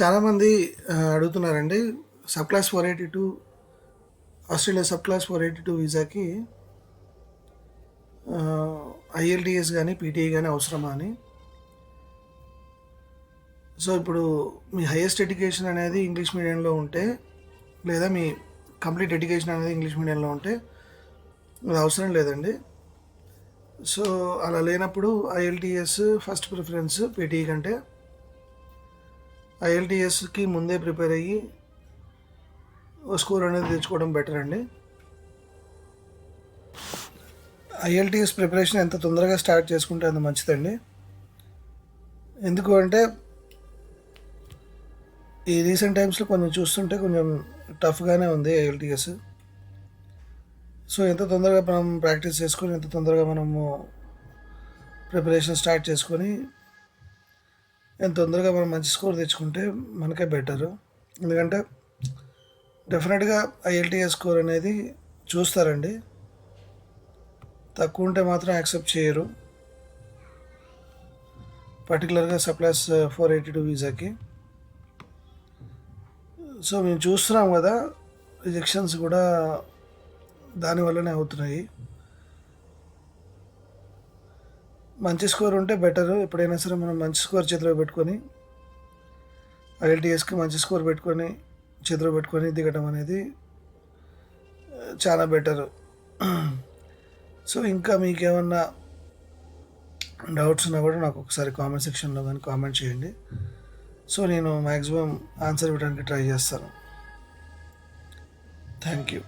చాలామంది అడుగుతున్నారండి. Sub class 482 Australia sub class 482 వీసాకి ఐఎల్టీఎస్ కానీ పీటీఈ కానీ అవసరమా అని. సో ఇప్పుడు మీ హైయెస్ట్ ఎడ్యుకేషన్ అనేది ఇంగ్లీష్ మీడియంలో ఉంటే, లేదా మీ కంప్లీట్ ఎడ్యుకేషన్ అనేది ఇంగ్లీష్ మీడియంలో ఉంటే అది అవసరం లేదండి. సో అలా లేనప్పుడు ఐఎల్టీఎస్ ఫస్ట్ ప్రిఫరెన్స్ పీటీఈ కంటే. ఐఎల్టీఎస్కి ముందే ప్రిపేర్ అయ్యి స్కోర్ అనేది తెచ్చుకోవడం బెటర్ అండి. ఐఎల్టీఎస్ ప్రిపరేషన్ ఎంత తొందరగా స్టార్ట్ చేసుకుంటే అంత మంచిదండి. ఎందుకు అంటే ఈ రీసెంట్ టైమ్స్లో కొంచెం చూస్తుంటే కొంచెం టఫ్గానే ఉంది ఐఎల్టీఎస్. సో ఎంత తొందరగా మనం ప్రాక్టీస్ చేసుకొని, ఎంత తొందరగా మనము ప్రిపరేషన్ స్టార్ట్ చేసుకొని, ఎంత తొందరగా మనం మంచి స్కోర్ తెచ్చుకుంటే మనకే బెటరు. ఎందుకంటే డెఫినెట్గా ఐఎల్టీఎస్ స్కోర్ అనేది చూస్తారండి. తక్కువ ఉంటే మాత్రం యాక్సెప్ట్ చేయరు, పర్టికులర్గా సబ్ క్లాస్ 482 వీసాకి. సో మేము చూస్తున్నాం కదా, రిజెక్షన్స్ కూడా దానివల్లనే అవుతున్నాయి. మంచి స్కోర్ ఉంటే బెటరు. ఎప్పుడైనా సరే మనం మంచి స్కోర్ చేతిలో పెట్టుకొని, ఐఎల్టీఎస్కి మంచి స్కోర్ పెట్టుకొని చేతిలో పెట్టుకొని దిగడం అనేది చాలా బెటరు. సో ఇంకా మీకు ఏమన్నా డౌట్స్ ఉన్నా కూడా నాకు ఒకసారి కామెంట్ సెక్షన్లో కానీ కామెంట్ చేయండి. సో నేను మ్యాక్సిమం ఆన్సర్ ఇవ్వడానికి ట్రై చేస్తాను. Thank you.